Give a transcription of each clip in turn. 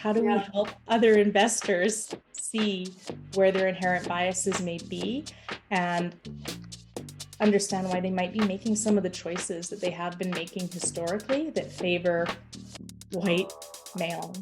How do we help other investors see where their inherent biases may be and understand why they might be making some of the choices that they have been making historically that favor white male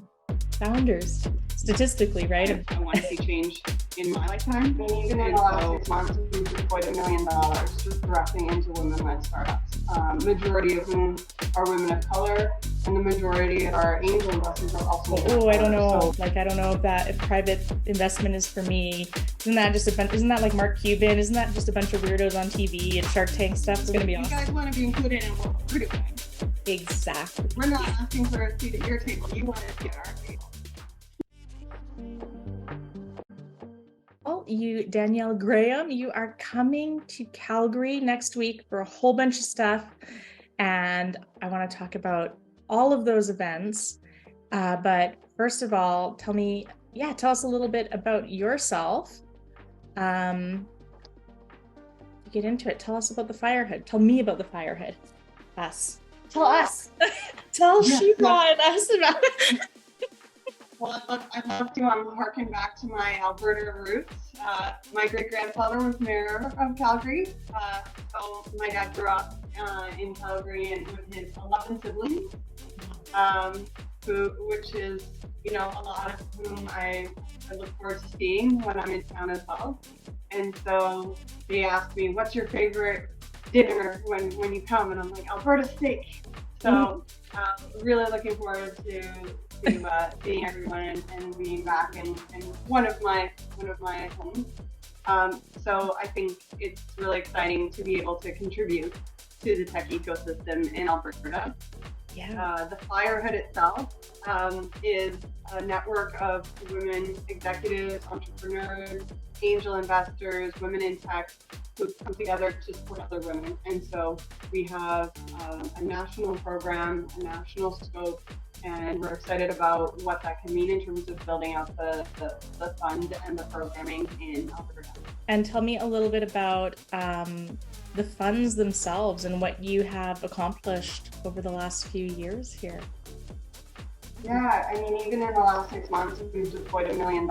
founders, statistically, right? I want to see change in my lifetime. Even in the last 6 months, we've deployed $1 million directly into women-led startups. Majority of whom are women of color, and the majority of our angel investors are also women of color. I don't know. So, I don't know if private investment is for me. Isn't that like Mark Cuban? Isn't that just a bunch of weirdos on TV and Shark Tank stuff? It's going to be awesome. You guys want to be included in what we're doing. Exactly. We're not asking for a seat at your table. You want to sit at our table. Well, Danielle Graham, you are coming to Calgary next week for a whole bunch of stuff. And I want to talk about all of those events. But first of all, tell us a little bit about yourself. Get into it. Tell us about the Firehood. Tell me about the Firehood. Us. Tell us. Tell Sheba and us about it. Well, I'd love to. I'm harking back to my Alberta roots. My great-grandfather was mayor of Calgary. So my dad grew up in Calgary and with his 11 siblings, which is, a lot of whom I look forward to seeing when I'm in town as well. And so they asked me, what's your favorite dinner when you come? And I'm like, Alberta steak. So really looking forward to seeing everyone and being back in one of my homes. So I think it's really exciting to be able to contribute to the tech ecosystem in Alberta. Yeah. The Firehood itself is a network of women executives, entrepreneurs, angel investors, women in tech who come together to support other women. And so we have a national program, a national scope, and we're excited about what that can mean in terms of building out the fund and the programming in Alberta. And tell me a little bit about the funds themselves and what you have accomplished over the last few years here. Yeah, even in the last 6 months, we've deployed $1 million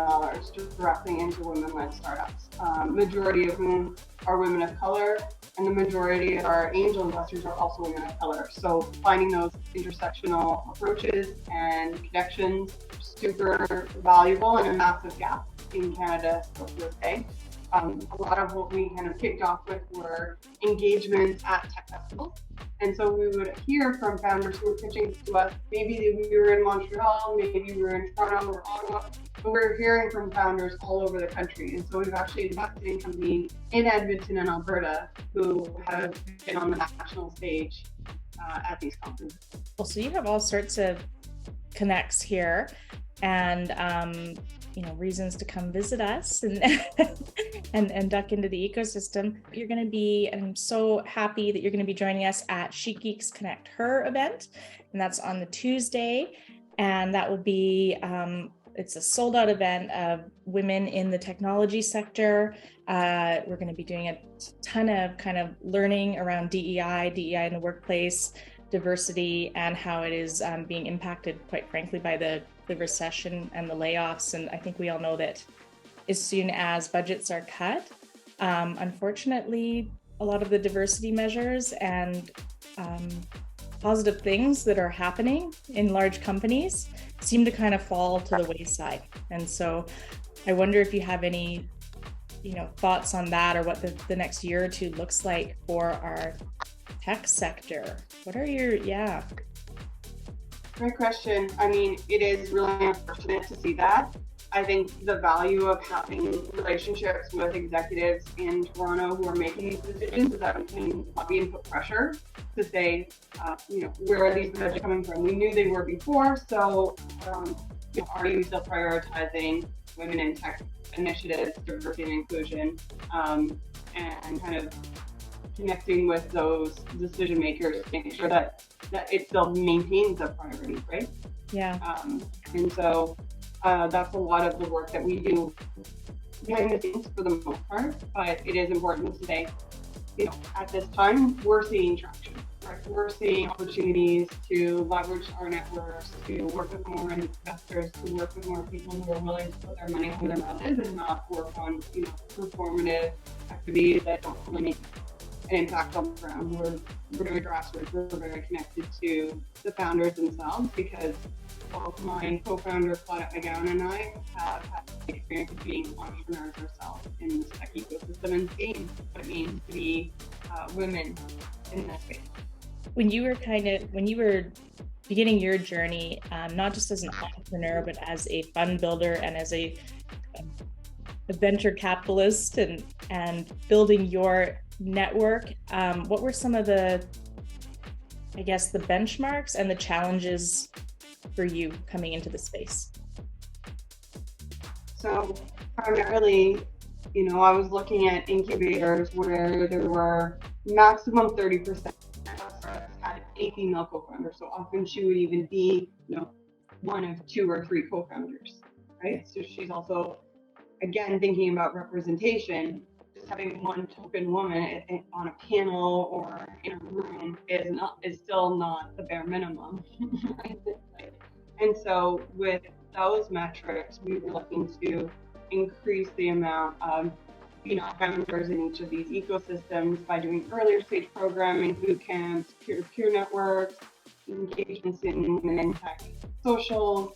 directly into women-led startups. Majority of whom are women of color, and the majority of our angel investors are also women of color. So finding those intersectional approaches and connections, super valuable and a massive gap in Canada still to this day. A lot of what we kind of kicked off with were engagements at tech festivals. And so we would hear from founders who were pitching to us, maybe we were in Montreal, maybe we were in Toronto or Ottawa, but we're hearing from founders all over the country. And so we've actually invested in companies in Edmonton and Alberta who have been on the national stage at these conferences. Well, so you have all sorts of connects here and reasons to come visit us and duck into the ecosystem. You're going to be, and I'm so happy that you're going to be joining us at Chic Geek's ConnectHer event, and that's on the Tuesday, and that will be it's a sold out event of women in the technology sector. We're going to be doing a ton of kind of learning around DEI in the workplace, diversity, and how it is being impacted, quite frankly, by the recession and the layoffs. And I think we all know that as soon as budgets are cut, unfortunately, a lot of the diversity measures and positive things that are happening in large companies seem to kind of fall to the wayside. And so I wonder if you have any, thoughts on that, or what the next year or two looks like for our tech sector. What are your, Great question. It is really unfortunate to see that. I think the value of having relationships with executives in Toronto who are making these decisions is that we can lobby and put pressure to say, where are these budgets coming from? We knew they were before, so are you still prioritizing women in tech initiatives, diversity and inclusion, and kind of connecting with those decision makers to make sure that it still maintains a priority, right? Yeah. And so that's a lot of the work that we do behind the scenes for the most part, but it is important to say, at this time, we're seeing traction, Right. We're seeing opportunities to leverage our networks, to work with more investors, to work with more people who are willing to put their money where their mouth is and not work on, performative activities that don't really make an impact on the ground. We're very grassroots. We're very connected to the founders themselves because both my co-founder Claudette McGowan and I have had the experience of being entrepreneurs ourselves in this tech ecosystem and seeing what it means to be women in that space. When you were beginning your journey, not just as an entrepreneur, but as a fund builder and as a venture capitalist and building your network, what were some of the benchmarks and the challenges for you coming into the space? So primarily, I was looking at incubators where there were maximum 30% had a female co-founder. So often she would even be, one of 2 or 3 co-founders, right? So she's also, again, thinking about representation. Just having one token woman on a panel or in a room is still not the bare minimum. Right? And so with those metrics, we were looking to increase the amount of founders in each of these ecosystems by doing earlier stage programming, boot camps, peer-to-peer networks, engagements in women in tech socials,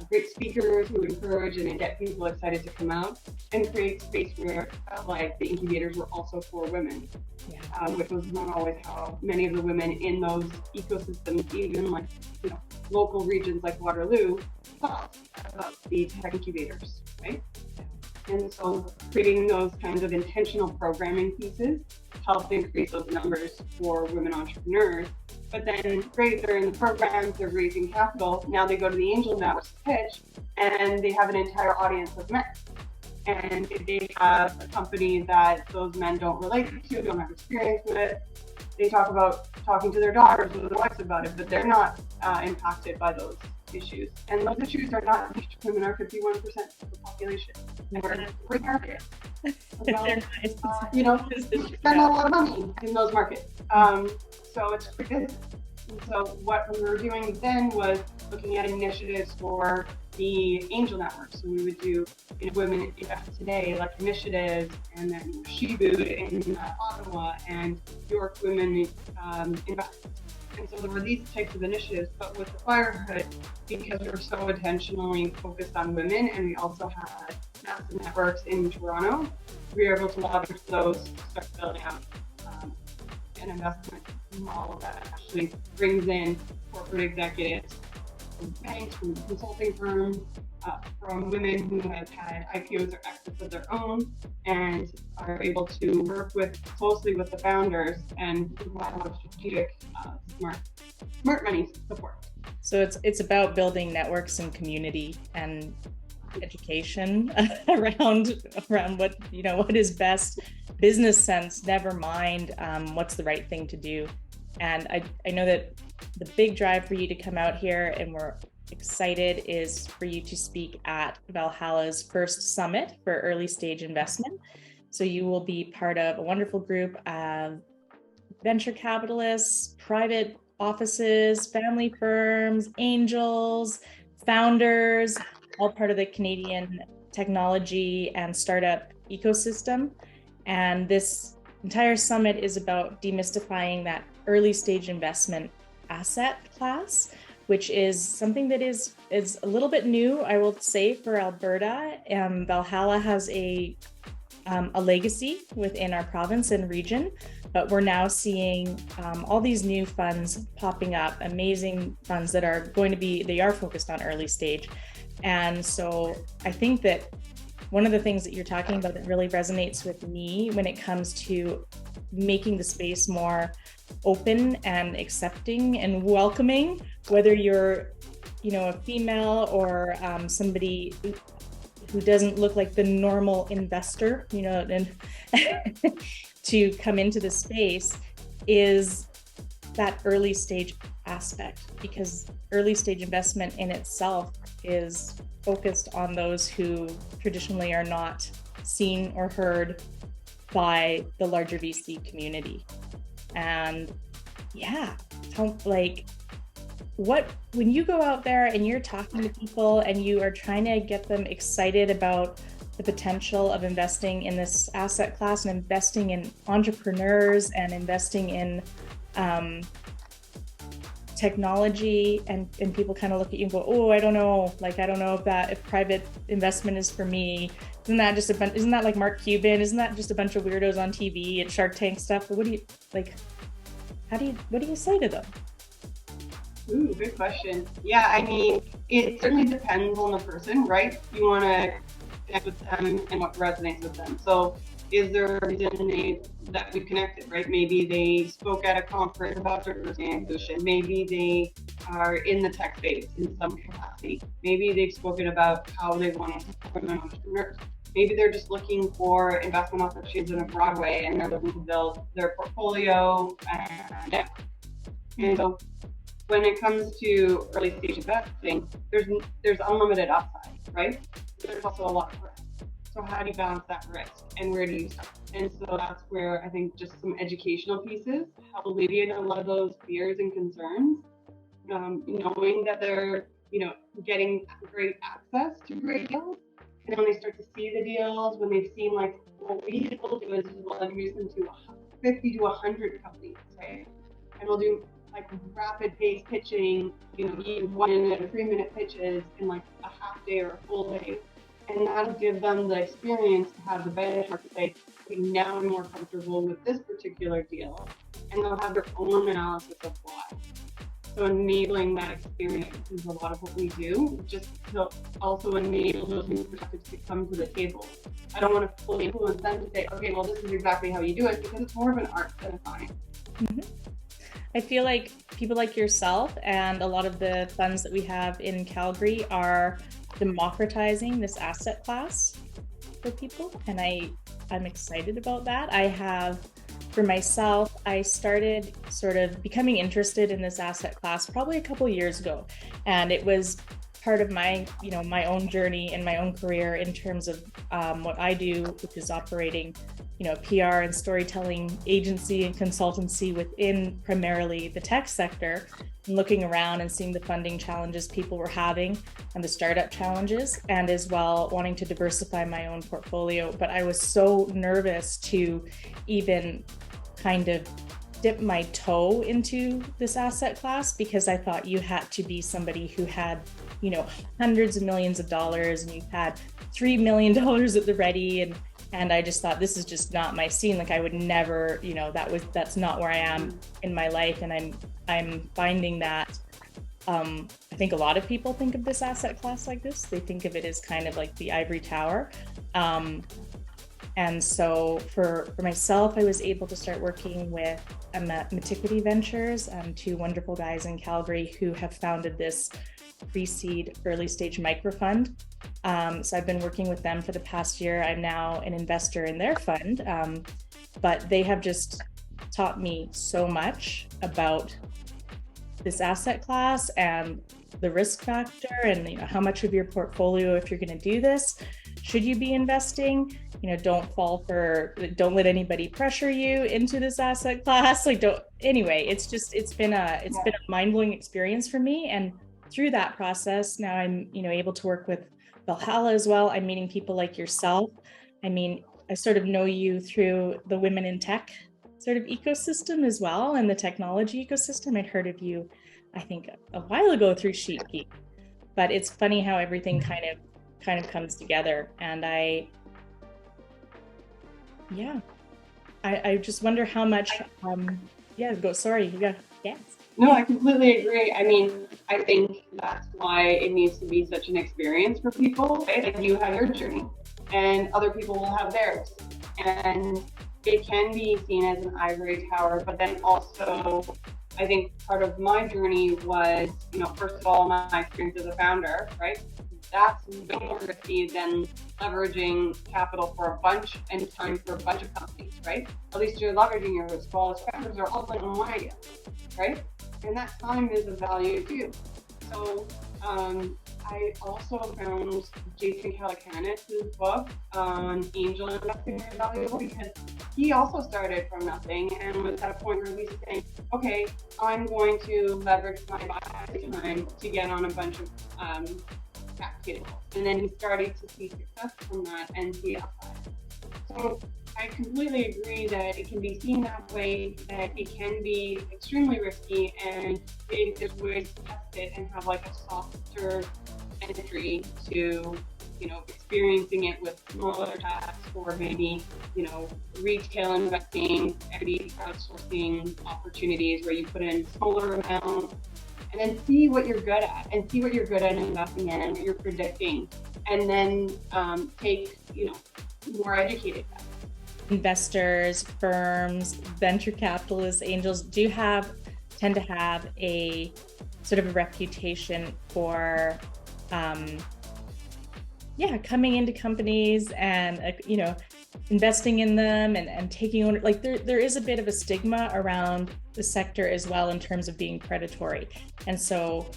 great speakers who encourage and get people excited to come out, and create space where the incubators were also for women, which was not always how many of the women in those ecosystems, even local regions like Waterloo, thought about the tech incubators, right? And so creating those kinds of intentional programming pieces helped increase those numbers for women entrepreneurs. But then, great, they're in the programs, they're raising capital. Now they go to the angel networks to pitch, and they have an entire audience of men. And if they have a company that those men don't relate to, don't have experience with, they talk about talking to their daughters or their wives about it, but they're not impacted by those issues. And those issues are not niche. Women are 51% of the population. And we're in a great market. Spend a lot of money in those markets. So it's pretty good. And so what we were doing then was looking at initiatives for the angel network. So we would do Women Invest Today, like initiatives, and then She-Boot in Ottawa, and York Women Invest. And so there were these types of initiatives, but with the Firehood, because we were so intentionally focused on women, and we also had massive networks in Toronto, we were able to leverage those to start building out an investment model that actually brings in corporate executives from banks, from consulting firms, from women who have had IPOs or exits of their own, and are able to work closely with the founders and provide a lot of strategic, smart money support. So it's about building networks and community and education around what what is best business sense, never mind what's the right thing to do. And I know that the big drive for you to come out here, and we're excited, is for you to speak at Valhalla's first summit for early stage investment. So you will be part of a wonderful group of venture capitalists, private offices, family firms, angels, founders, all part of the Canadian technology and startup ecosystem. And this entire summit is about demystifying that early stage investment asset class, which is something that is a little bit new, I will say, for Alberta. Valhalla has a legacy within our province and region, but we're now seeing all these new funds popping up, amazing funds that are they are focused on early stage. And so I think that one of the things that you're talking about that really resonates with me when it comes to making the space more open and accepting and welcoming, whether you're, a female or somebody who doesn't look like the normal investor, and to come into the space, is that early stage aspect, because early stage investment in itself is focused on those who traditionally are not seen or heard by the larger VC community. And yeah, when you go out there and you're talking to people and you are trying to get them excited about the potential of investing in this asset class and investing in entrepreneurs and investing in technology, and people kind of look at you and go, oh, I don't know, if private investment is for me. Isn't that like Mark Cuban? Isn't that just a bunch of weirdos on TV and Shark Tank stuff? But what do you say to them? Ooh, good question. Yeah, I mean, it certainly depends on the person, right? You want to connect with them and what resonates with them. So is there a reason that we connected, right? Maybe they spoke at a conference about diversity and inclusion. Maybe they are in the tech space in some capacity. Maybe they've spoken about how they want to support women entrepreneurs. Maybe they're just looking for investment opportunities in a broad way and they're looking to build their portfolio. And so when it comes to early stage investing, there's unlimited upside, right? There's also a lot of risk. So how do you balance that risk and where do you start? And so that's where I think just some educational pieces help alleviate a lot of those fears and concerns, knowing that they're, getting great access to great deals. And when they start to see the deals, when they've seen like what we will do is we'll introduce them to 50 to 100 companies, right? And we'll do like rapid pace pitching, 1 minute or 3 minute pitches in like a half day or a full day. And that'll give them the experience to have the benchmark to say, okay, now I'm more comfortable with this particular deal. And they'll have their own analysis of why. So enabling that experience is a lot of what we do, just to also enable those new perspectives to come to the table. I don't want to fully influence them to say, okay, well, this is exactly how you do it, because it's more of an art than a science. Mm-hmm. I feel like people like yourself and a lot of the funds that we have in Calgary are democratizing this asset class for people, and I'm excited about that. For myself, I started sort of becoming interested in this asset class probably a couple years ago, and it was part of my my own journey and my own career in terms of what I do, which is operating PR and storytelling agency and consultancy within primarily the tech sector, and looking around and seeing the funding challenges people were having and the startup challenges, and as well wanting to diversify my own portfolio. But I was so nervous to even kind of dip my toe into this asset class, because I thought you had to be somebody who had hundreds of millions of dollars and you had $3 million at the ready, and I just thought, this is just not my scene. Like I would never, that's not where I am in my life. And I'm finding that I think a lot of people think of this asset class like this. They think of it as kind of like the ivory tower. And so for myself, I was able to start working with Metiquity Ventures, 2 wonderful guys in Calgary who have founded this pre-seed early stage microfund. So I've been working with them for the past year. I'm now an investor in their fund, but they have just taught me so much about this asset class and the risk factor, and how much of your portfolio, if you're going to do this, should you be investing. Don't let anybody pressure you into this asset class. It's been a mind-blowing experience for me. And through that process, now I'm, able to work with Valhalla as well. I'm meeting people like yourself. I sort of know you through the women in tech sort of ecosystem as well, and the technology ecosystem. I'd heard of you, I think, a while ago through Chic. But it's funny how everything kind of comes together. And I just wonder how much. Yes. No, I completely agree. I think that's why it needs to be such an experience for people, right? Like you have your journey and other people will have theirs. And it can be seen as an ivory tower, but then also I think part of my journey was, first of all, my experience as a founder, right? That's way more risky than leveraging capital for a bunch and time for a bunch of companies, right? At least you're leveraging your risk. While as founders are all in on one idea, right? And that time is of value too. So I also found Jason Calacanis' book on angel investing very valuable because he also started from nothing and was at a point where he's saying, okay, I'm going to leverage my time to get on a bunch of cap tables. And then he started to see success from that and see upside. So I completely agree that it can be seen that way, that it can be extremely risky, and there's ways to test it and have like a softer entry to, experiencing it with smaller tasks or maybe, retail investing, equity crowdsourcing opportunities where you put in smaller amounts and then see what you're good at investing in and what you're predicting, and then take, more educated bets. Investors, firms, venture capitalists, angels tend to have a sort of a reputation for coming into companies and investing in them and taking ownership. Like there is a bit of a stigma around the sector as well in terms of being predatory. And so,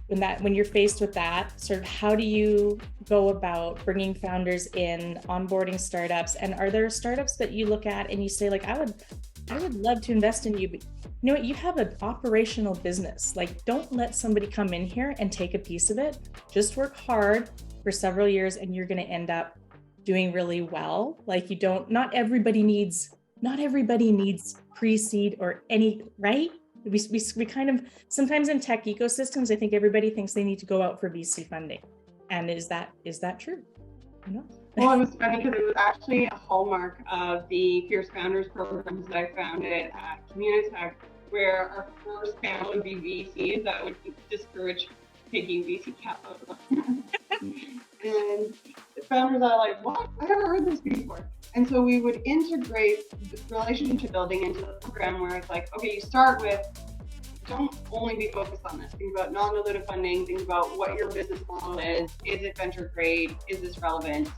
when you're faced with that, sort of how do you go about bringing founders in, onboarding startups? And are there startups that you look at and you say, like, I would love to invest in you, but you know what, you have an operational business. Like, don't let somebody come in here and take a piece of it. Just work hard for several years and you're going to end up doing really well. Like, not everybody needs pre-seed or any, right? We kind of, sometimes in tech ecosystems, I think everybody thinks they need to go out for VC funding. And is that true? Well, it was funny because it was actually a hallmark of the Fierce Founders programs that I founded at Communitech, where our first panel would be VCs that would discourage taking VC capital. And the founders are like, what? I never heard this before. And so we would integrate relationship building into the program where it's like, okay, you start with, don't only be focused on this. Think about non-dilutive funding. Think about what your business model is. Is it venture grade? Is this relevant?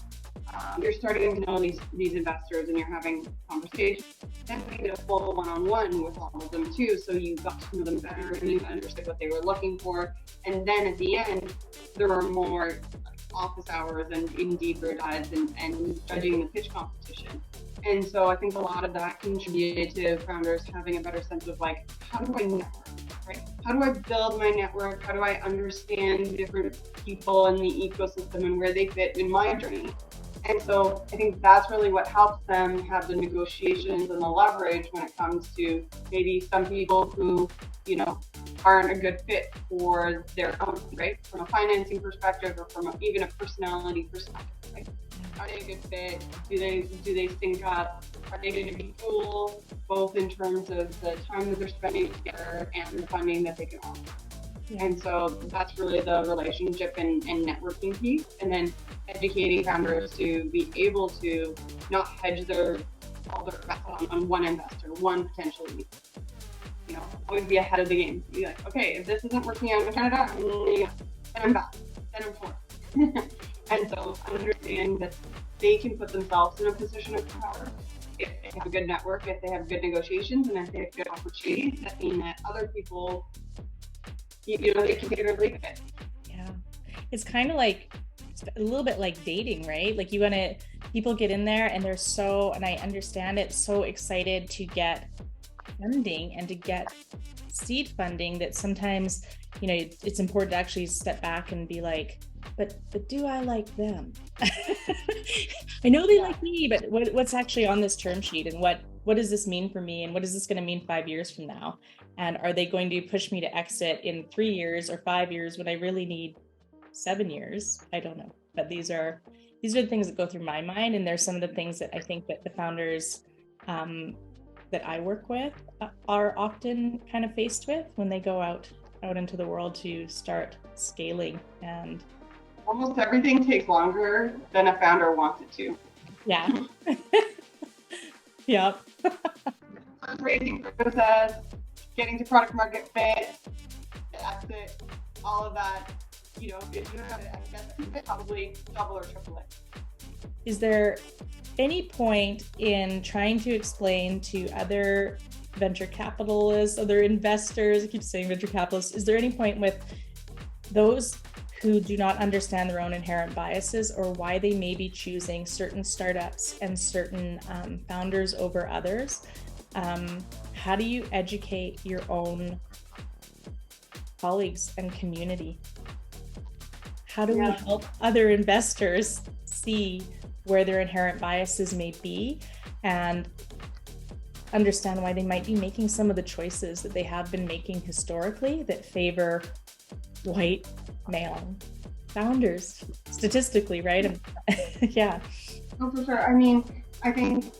You're starting to know these investors and you're having conversations. Then we did a full one-on-one with all of them too, so you got to know them better and you understood what they were looking for. And then at the end, there were more office hours and in deeper dives and judging the pitch competition. And so I think a lot of that contributed to founders having a better sense of like, how do I network, right? How do I build my network? How do I understand different people in the ecosystem and where they fit in my journey? And so I think that's really what helps them have the negotiations and the leverage when it comes to maybe some people who, aren't a good fit for their own, right? From a financing perspective or from even a personality perspective, right? Are they a good fit? Do they sync up? Are they going to be cool, both in terms of the time that they're spending together and the funding that they can offer? Yeah. And so that's really the relationship and networking piece, and then educating founders to be able to not hedge all their bets on one investor, one potential lead. Always be ahead of the game. Be like, okay, if this isn't working out in Canada, then I'm back. Then I'm forth. And so understand that they can put themselves in a position of power if they have a good network, if they have good negotiations, and if they have good opportunities, that mean that other people, they can get a lead it. Yeah. It's kind of like a little bit like dating, right? Like people get in there and they're and I understand it, so excited to get funding and to get seed funding that sometimes, it's important to actually step back and be like, but do I like them? I know they like me, but what's actually on this term sheet, and what does this mean for me, and what is this going to mean 5 years from now? And are they going to push me to exit in 3 years or 5 years when I really need 7 years? I don't know. But these are the things that go through my mind, and there's some of the things that I think that the founders that I work with are often kind of faced with when they go out into the world to start scaling. And almost everything takes longer than a founder wants it to. Yeah. Yep. Fundraising process, getting to product market fit, that's it. All of that, if you have it, I guess probably double or triple it. Is there any point in trying to explain to other venture capitalists, other investors, I keep saying venture capitalists, is there any point with those who do not understand their own inherent biases or why they may be choosing certain startups and certain founders over others. How do you educate your own colleagues and community? How do we help other investors see where their inherent biases may be and understand why they might be making some of the choices that they have been making historically that favor white male founders statistically, right? Yeah. Oh, for sure. I mean, I think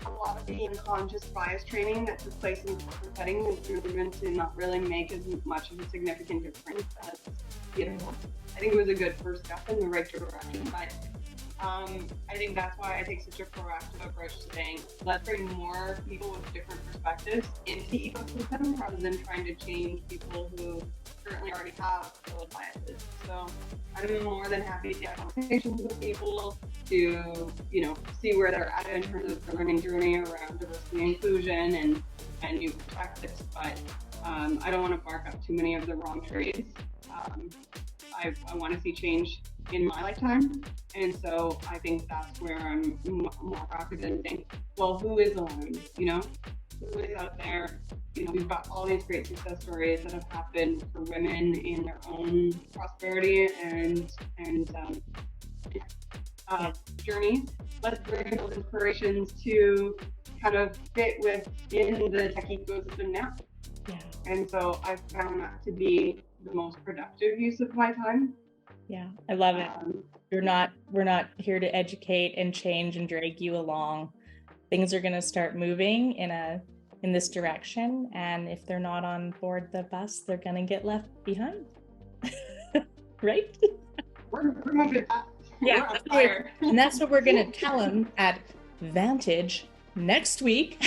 a lot of the unconscious bias training that took place in corporate settings has proven to not really make as much of a significant difference as, I think it was a good first step in the right direction, but I think that's why I take such a proactive approach to saying, let's bring more people with different perspectives into the ecosystem rather than trying to change people who currently already have those biases. So I'm more than happy to have conversations with people to, see where they're at in terms of their learning journey around diversity and inclusion and new perspectives. But I don't want to bark up too many of the wrong trees. I want to see change in my lifetime. And so I think that's where I'm more proactive and think, well, who is alone? Who is out there? We've got all these great success stories that have happened for women in their own prosperity and journeys. Let's bring those inspirations to kind of fit within the tech ecosystem now. Yeah. And so I found that to be the most productive use of my time. Yeah, I love it. We're not here to educate and change and drag you along. Things are going to start moving in this direction, and if they're not on board the bus, they're going to get left behind. Right? We're moving fast. Yeah, and that's what we're going to tell them at Vantage next week.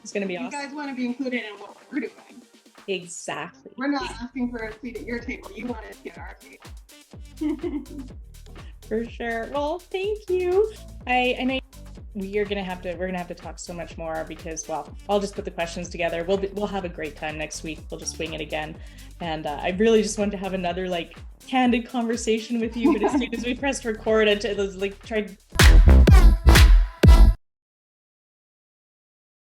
It's going to be awesome. You guys want to be included in what we're doing. Exactly. We're not asking for a seat at your table. You want to sit at our table. For sure. Well, thank you. I know we're gonna have to talk so much more because, well, I'll just put the questions together. We'll have a great time next week. We'll just wing it again. And I really just wanted to have another candid conversation with you. But as soon as we pressed record, I tried